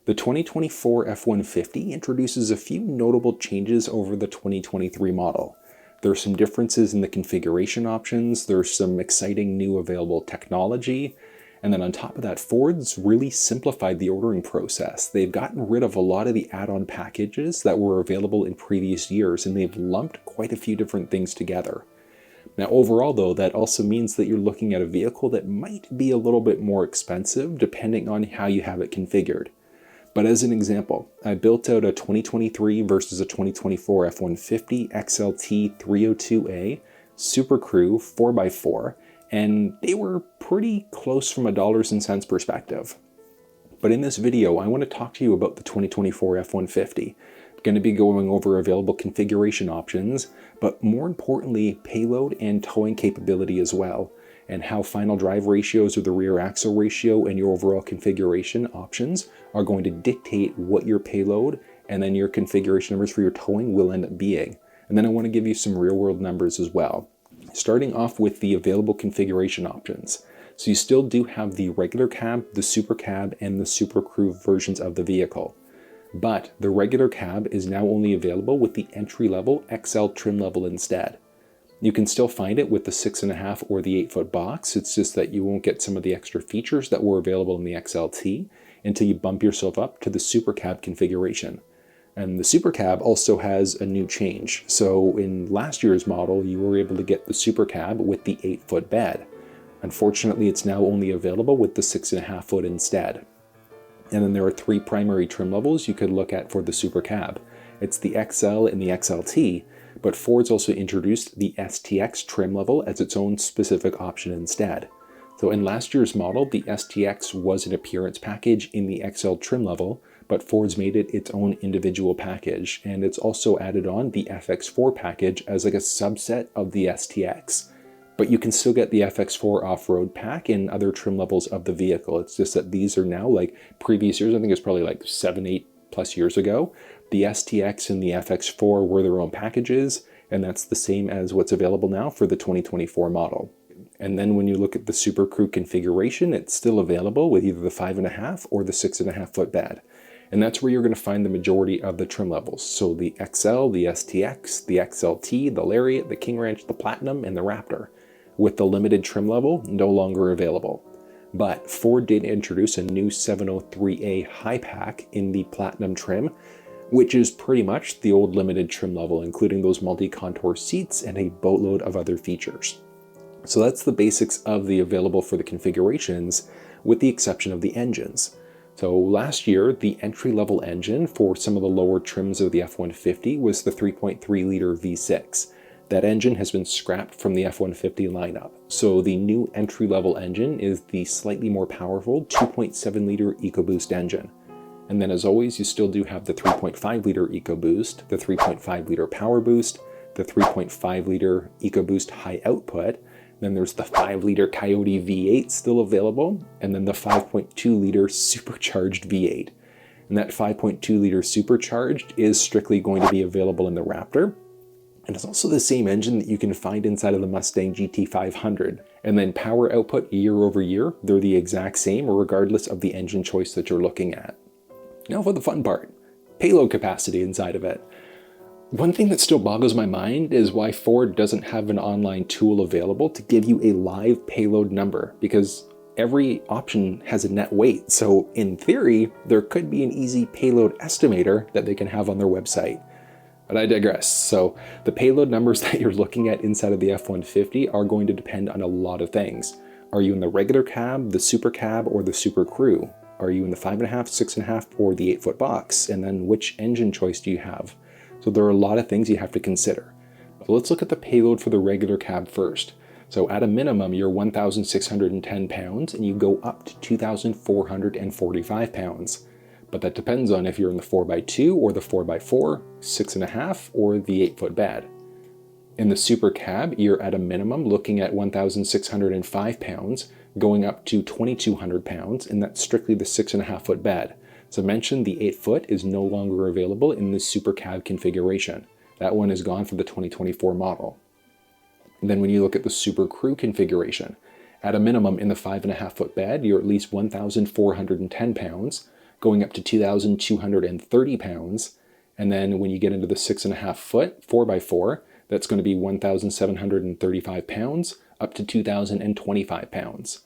The 2024 F150 introduces a few notable changes over the 2023 model. There are some differences in the configuration options, there's some exciting new available technology, and then on top of that, Ford's really simplified the ordering process. They've gotten rid of a lot of the add-on packages that were available in previous years, and they've lumped quite a few different things together. Now overall though, that also means that you're looking at a vehicle that might be a little bit more expensive depending on how you have it configured. But as an example, I built out a 2023 versus a 2024 F150 XLT 302A Super Crew 4x4, and they were pretty close from a dollars and cents perspective. But in this video, I want to talk to you about the 2024 F150. I'm going to be going over available configuration options, but more importantly, payload and towing capability as well, and how final drive ratios or the rear axle ratio and your overall configuration options are going to dictate what your payload and then your configuration numbers for your towing will end up being. And then I want to give you some real world numbers as well. Starting off with the available configuration options. So you still do have the regular cab, the super cab, and the super crew versions of the vehicle. But the regular cab is now only available with the entry-level XL trim level instead. You can still find it with the 6.5 or the 8-foot box. It's just that you won't get some of the extra features that were available in the XLT until you bump yourself up to the super cab configuration. And the super cab also has a new change. So in last year's model, you were able to get the super cab with the 8-foot bed. Unfortunately, it's now only available with the 6.5 foot instead. And then there are 3 primary trim levels you could look at for the super cab. It's the XL and the XLT, but Ford's also introduced the STX trim level as its own specific option instead. So in last year's model, the STX was an appearance package in the XL trim level, but Ford's made it its own individual package, and it's also added on the FX4 package as like a subset of the STX. But you can still get the FX4 off-road pack in other trim levels of the vehicle. It's just that these are now like previous years. I think it's probably like 7-8 plus years ago. The STX and the FX4 were their own packages, and that's the same as what's available now for the 2024 model. And then when you look at the Super Crew configuration, it's still available with either the 5.5 or the 6.5 foot bed. And that's where you're going to find the majority of the trim levels. So the XL, the STX, the XLT, the Lariat, the King Ranch, the Platinum, and the Raptor, with the limited trim level no longer available. But Ford did introduce a new 703A high pack in the Platinum trim, which is pretty much the old limited trim level, including those multi-contour seats and a boatload of other features. So that's the basics of the available for the configurations, with the exception of the engines. So last year, the entry-level engine for some of the lower trims of the F-150 was the 3.3 liter V6. That engine has been scrapped from the F-150 lineup. So the new entry-level engine is the slightly more powerful 2.7 liter EcoBoost engine. And then as always, you still do have the 3.5 liter EcoBoost, the 3.5 liter Power Boost, the 3.5 liter EcoBoost High Output, then there's the 5 liter Coyote V8 still available, and then the 5.2 liter supercharged V8. And that 5.2 liter supercharged is strictly going to be available in the Raptor. And it's also the same engine that you can find inside of the Mustang GT500. And then power output year over year, they're the exact same regardless of the engine choice that you're looking at. Now for the fun part, payload capacity inside of it. One thing that still boggles my mind is why Ford doesn't have an online tool available to give you a live payload number, because every option has a net weight. So in theory, there could be an easy payload estimator that they can have on their website. But I digress. So the payload numbers that you're looking at inside of the F-150 are going to depend on a lot of things. Are you in the regular cab, the super cab, or the super crew? Are you in the 5.5, 6.5, or the 8-foot box? And then which engine choice do you have? So there are a lot of things you have to consider. So let's look at the payload for the regular cab first. So at a minimum, you're 1,610 pounds, and you go up to 2,445 pounds. But that depends on if you're in the 4x2 or the 4x4, 6.5, or the 8-foot bed. In the super cab, you're at a minimum looking at 1,605 pounds, going up to 2,200 pounds, and that's strictly the 6.5 foot bed. As I mentioned, the 8-foot is no longer available in the super cab configuration. That one is gone for the 2024 model. And then when you look at the super crew configuration, at a minimum in the 5.5 foot bed, you're at least 1,410 pounds, going up to 2,230 pounds. And then when you get into the 6.5 foot 4x4, that's going to be 1,735 pounds up to 2,025 pounds.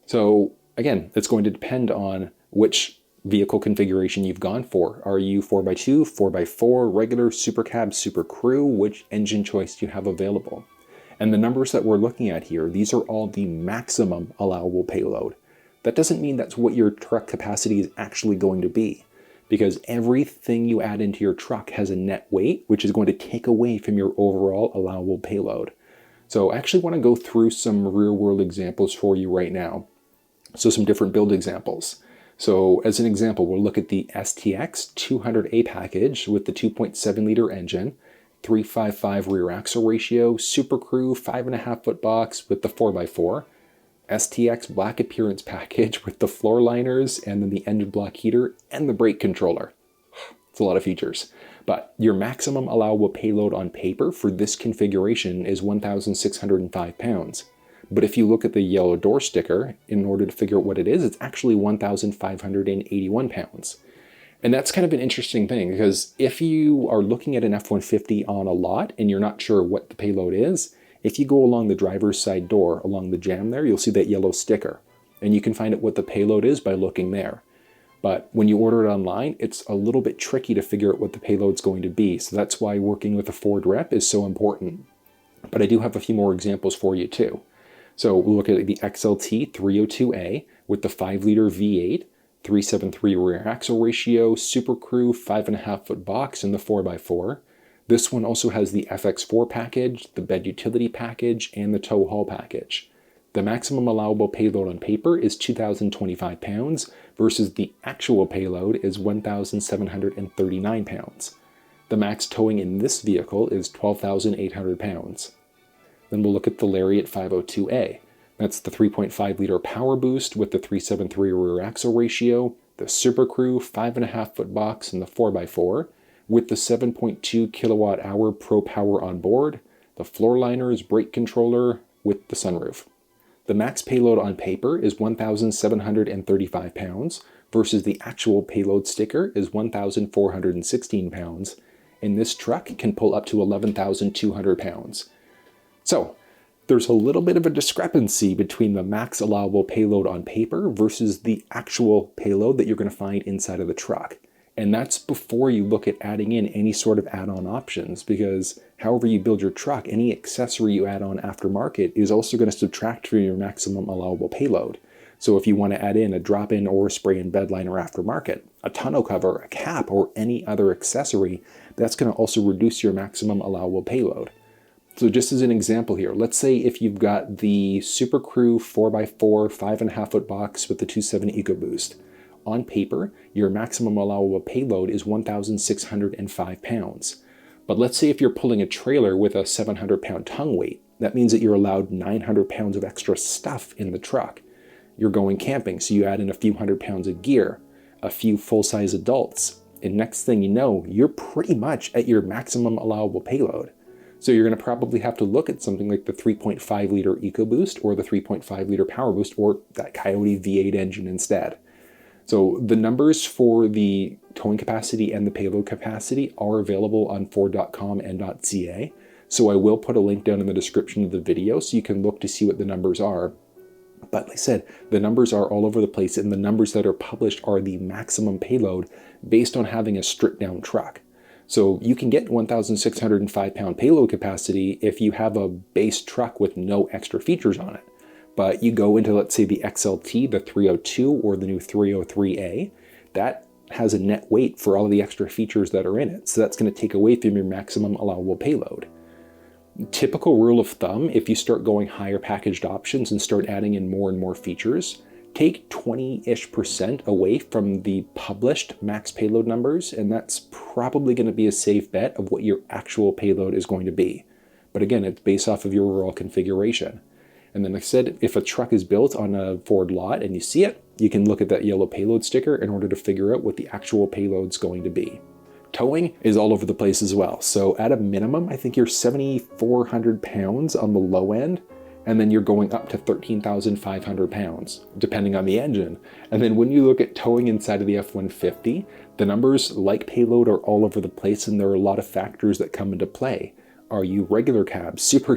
So again, it's going to depend on which vehicle configuration you've gone for. Are you 4x2, 4x4, regular, super cab, super crew? Which engine choice do you have available? And the numbers that we're looking at here, these are all the maximum allowable payload. That doesn't mean that's what your truck capacity is actually going to be, because everything you add into your truck has a net weight, which is going to take away from your overall allowable payload. So I actually want to go through some real-world examples for you right now. So some different build examples. So as an example, we'll look at the STX 200A package with the 2.7 liter engine, 355 rear axle ratio, Super Crew 5.5 foot box with the 4x4, STX black appearance package with the floor liners and then the engine block heater and the brake controller. It's a lot of features. But your maximum allowable payload on paper for this configuration is 1,605 pounds. But if you look at the yellow door sticker, in order to figure out what it is, it's actually 1,581 pounds. And that's kind of an interesting thing, because if you are looking at an F-150 on a lot and you're not sure what the payload is, if you go along the driver's side door, along the jamb there, you'll see that yellow sticker. And you can find out what the payload is by looking there. But when you order it online, it's a little bit tricky to figure out what the payload's going to be. So that's why working with a Ford rep is so important. But I do have a few more examples for you too. So we'll look at the XLT 302A with the 5-liter V8, 373 rear axle ratio, Super Crew 5.5 foot box, and the 4x4. This one also has the FX4 package, the bed utility package, and the tow haul package. The maximum allowable payload on paper is 2,025 pounds versus the actual payload is 1,739 pounds. The max towing in this vehicle is 12,800 pounds. Then we'll look at the Lariat 502A. That's the 3.5 liter power boost with the 373 rear axle ratio, the Super Crew 5.5 foot box, and the 4x4 with the 7.2 kilowatt hour Pro Power on board, the floor liners, brake controller with the sunroof. The max payload on paper is 1,735 pounds versus the actual payload sticker is 1,416 pounds, and this truck can pull up to 11,200 pounds. So there's a little bit of a discrepancy between the max allowable payload on paper versus the actual payload that you're going to find inside of the truck. And that's before you look at adding in any sort of add-on options, because however you build your truck, any accessory you add on aftermarket is also going to subtract from your maximum allowable payload. So if you want to add in a drop-in or spray-in bed liner aftermarket, a tonneau cover, a cap, or any other accessory, that's going to also reduce your maximum allowable payload. So just as an example here, let's say if you've got the Super Crew 4x4 5.5 foot box with the 270 EcoBoost. On paper, your maximum allowable payload is 1,605 pounds. But let's say if you're pulling a trailer with a 700 pound tongue weight, that means that you're allowed 900 pounds of extra stuff in the truck. You're going camping, so you add in a few hundred pounds of gear, a few full-size adults, and next thing you know, you're pretty much at your maximum allowable payload. So you're going to probably have to look at something like the 3.5 liter EcoBoost or the 3.5 liter Power Boost or that Coyote V8 engine instead. So the numbers for the towing capacity and the payload capacity are available on Ford.com and .ca. So I will put a link down in the description of the video so you can look to see what the numbers are. But like I said, the numbers are all over the place, and the numbers that are published are the maximum payload based on having a stripped down truck. So you can get 1,605 pound payload capacity if you have a base truck with no extra features on it. But you go into, let's say, the XLT, the 302, or the new 303A, that has a net weight for all of the extra features that are in it. So that's going to take away from your maximum allowable payload. Typical rule of thumb, if you start going higher packaged options and start adding in more and more features, take 20-ish% away from the published max payload numbers, and that's probably going to be a safe bet of what your actual payload is going to be. But again, it's based off of your overall configuration. And then like I said, if a truck is built on a Ford lot and you see it, you can look at that yellow payload sticker in order to figure out what the actual payload's going to be. Towing is all over the place as well. So at a minimum, I think you're 7,400 pounds on the low end. and then you're going up to 13,500 pounds, depending on the engine. And then when you look at towing inside of the F-150, the numbers, like Payload, are all over the place, and there are a lot of factors that come into play. Are you regular cab, super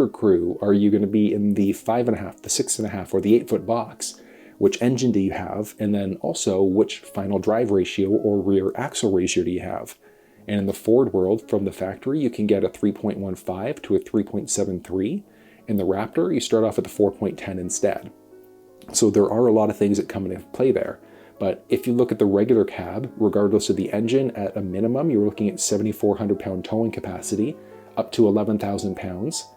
crew? Are you going to be in the 5.5, the 6.5, or the 8-foot box? Which engine do you have? And then also, which final drive ratio or rear axle ratio do you have? And in the Ford world, from the factory, you can get a 3.15 to a 3.73. In the Raptor, you start off at the 4.10 instead. So there are a lot of things that come into play there. But if you look at the regular cab, regardless of the engine, at a minimum, you're looking at 7,400 pound towing capacity, up to 11,000 pounds.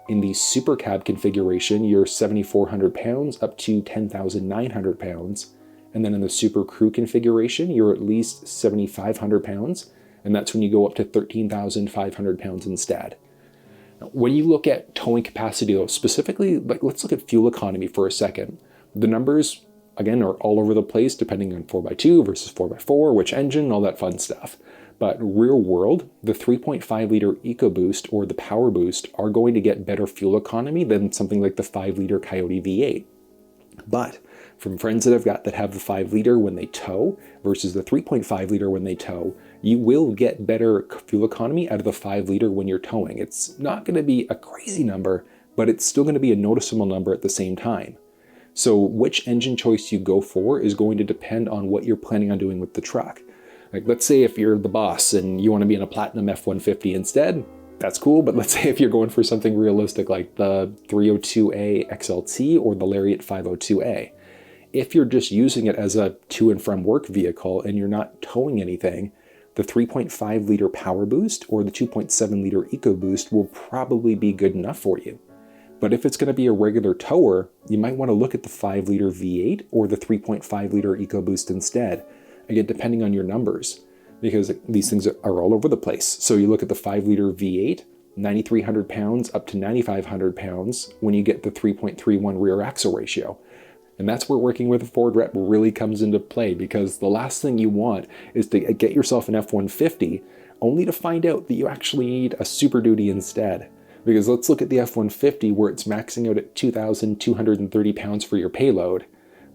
In the super cab configuration, you're 7,400 pounds up to 10,900 pounds. And then in the super crew configuration, you're at least 7,500 pounds. And that's when you go up to 13,500 pounds instead. Now, when you look at towing capacity, though, specifically, let's look at fuel economy for a second. The numbers, again, are all over the place, depending on 4x2 versus 4x4, which engine, all that fun stuff. But real world, the 3.5 liter EcoBoost or the Power Boost are going to get better fuel economy than something like the 5 liter Coyote V8. But from friends that I've got that have the 5 liter when they tow versus the 3.5 liter when they tow, you will get better fuel economy out of the 5 liter when you're towing. It's not going to be a crazy number, but it's still going to be a noticeable number at the same time. So which engine choice you go for is going to depend on what you're planning on doing with the truck. Like, let's say if you're the boss and you want to be in a Platinum F-150 instead, that's cool. But let's say if you're going for something realistic like the 302A XLT or the Lariat 502A, if you're just using it as a to and from work vehicle and you're not towing anything, the 3.5 liter Power Boost or the 2.7 liter EcoBoost will probably be good enough for you. But if it's going to be a regular tower, you might want to look at the 5 liter V8 or the 3.5 liter EcoBoost instead. Again, depending on your numbers, because these things are all over the place. So you look at the 5 liter V8, 9,300 pounds up to 9,500 pounds when you get the 3.31 rear axle ratio. And that's where working with a Ford rep really comes into play, because the last thing you want is to get yourself an F-150 only to find out that you actually need a Super Duty instead. Because let's look at the F-150 where it's maxing out at 2,230 pounds for your payload.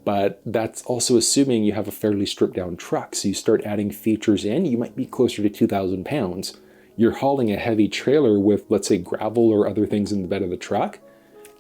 But that's also assuming you have a fairly stripped down truck. So you start adding features in, you might be closer to 2,000 pounds. You're hauling a heavy trailer with, let's say, gravel or other things in the bed of the truck.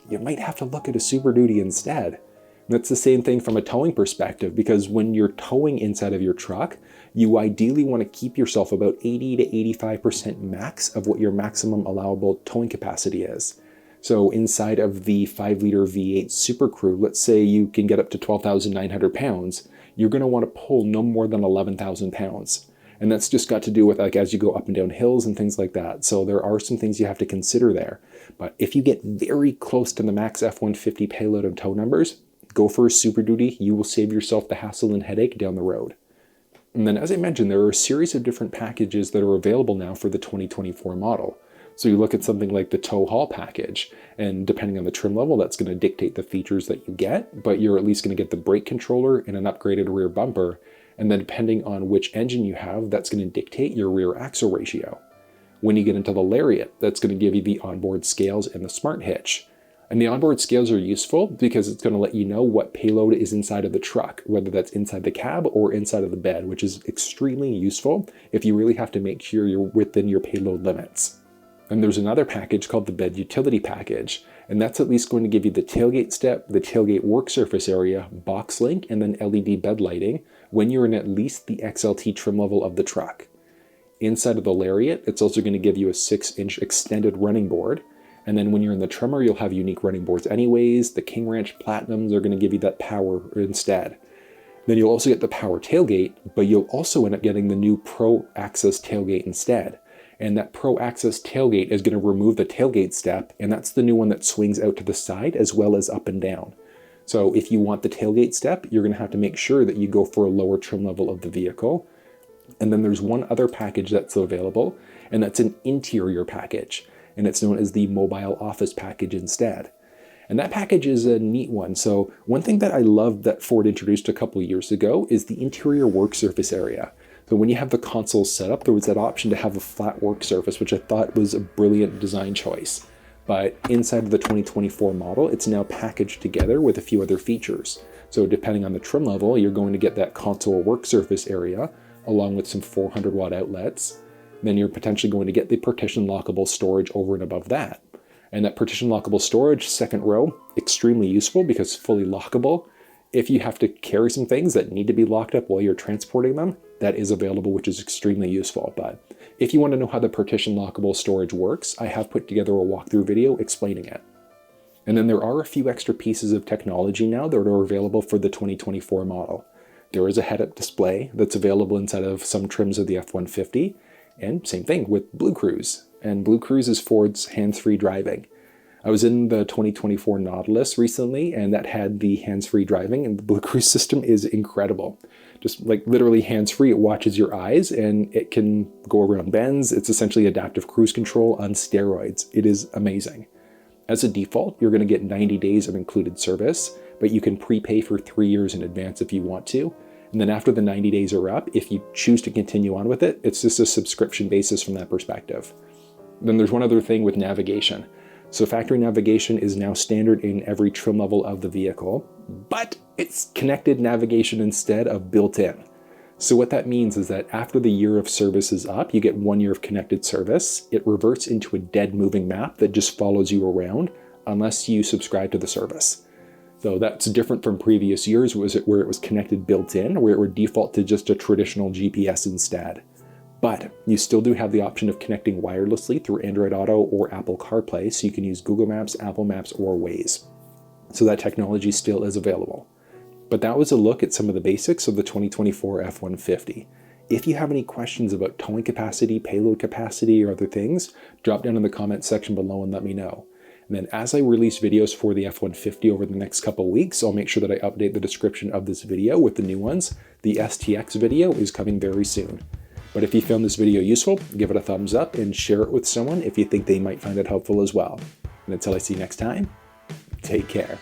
You might have to look at a Super Duty instead. And that's the same thing from a towing perspective, because when you're towing inside of your truck, you ideally want to keep yourself about 80 to 85% max of what your maximum allowable towing capacity is. So inside of the 5 liter V8 Super Crew, let's say you can get up to 12,900 pounds, you're going to want to pull no more than 11,000 pounds. And that's just got to do with like as you go up and down hills and things like that. So there are some things you have to consider there. But if you get very close to the max F-150 payload and tow numbers, go for a Super Duty. You will save yourself the hassle and headache down the road. And then, as I mentioned, there are a series of different packages that are available now for the 2024 model. So you look at something like the tow haul package, and depending on the trim level, that's going to dictate the features that you get, but you're at least going to get the brake controller and an upgraded rear bumper. And then depending on which engine you have, that's going to dictate your rear axle ratio. When you get into the Lariat, that's going to give you the onboard scales and the smart hitch. And the onboard scales are useful because it's going to let you know what payload is inside of the truck, whether that's inside the cab or inside of the bed, which is extremely useful if you really have to make sure you're within your payload limits. And there's another package called the Bed Utility Package, and that's at least going to give you the tailgate step, the tailgate work surface area, box link, and then LED bed lighting when you're in at least the XLT trim level of the truck. Inside of the Lariat, it's also going to give you a 6-inch extended running board. And then when you're in the Tremor, you'll have unique running boards anyways. The King Ranch Platinums are going to give you that power instead. Then you'll also get the power tailgate, but you'll also end up getting the new Pro Access tailgate instead. And that Pro Access tailgate is going to remove the tailgate step, and that's the new one that swings out to the side as well as up and down. So if you want the tailgate step, you're going to have to make sure that you go for a lower trim level of the vehicle. And then there's one other package that's available, and that's an interior package. And it's known as the Mobile Office Package instead. And that package is a neat one. So one thing that I love that Ford introduced a couple of years ago is the interior work surface area. So when you have the console set up, there was that option to have a flat work surface, which I thought was a brilliant design choice. But inside of the 2024 model, it's now packaged together with a few other features. So depending on the trim level, you're going to get that console work surface area, along with some 400 watt outlets. Then you're potentially going to get the partition lockable storage over and above that. And that partition lockable storage, second row, extremely useful because fully lockable. If you have to carry some things that need to be locked up while you're transporting them, that is available, which is extremely useful. But if you want to know how the partition lockable storage works, I have put together a walkthrough video explaining it. And then there are a few extra pieces of technology now that are available for the 2024 model. There is a head-up display that's available inside of some trims of the F-150, and same thing with Blue Cruise. And Blue Cruise is Ford's hands-free driving. I was in the 2024 Nautilus recently, and that had the hands-free driving, and the Blue Cruise system is incredible. Just like literally hands-free, it watches your eyes, and it can go around bends. It's essentially adaptive cruise control on steroids. It is amazing. As a default, you're going to get 90 days of included service, but you can prepay for 3 years in advance if you want to. And then after the 90 days are up, if you choose to continue on with it, it's just a subscription basis from that perspective. Then there's one other thing with navigation. So factory navigation is now standard in every trim level of the vehicle, but it's connected navigation instead of built-in. So what that means is that after the year of service is up, you get 1 year of connected service. It reverts into a dead moving map that just follows you around unless you subscribe to the service. So that's different from previous years where it was connected built-in, where it would default to just a traditional GPS instead. But you still do have the option of connecting wirelessly through Android Auto or Apple CarPlay, so you can use Google Maps, Apple Maps, or Waze. So that technology still is available. But that was a look at some of the basics of the 2024 F-150. If you have any questions about towing capacity, payload capacity, or other things, drop down in the comments section below and let me know. And then as I release videos for the F-150 over the next couple of weeks, I'll make sure that I update the description of this video with the new ones. The STX video is coming very soon. But if you found this video useful, give it a thumbs up and share it with someone if you think they might find it helpful as well. And until I see you next time, take care.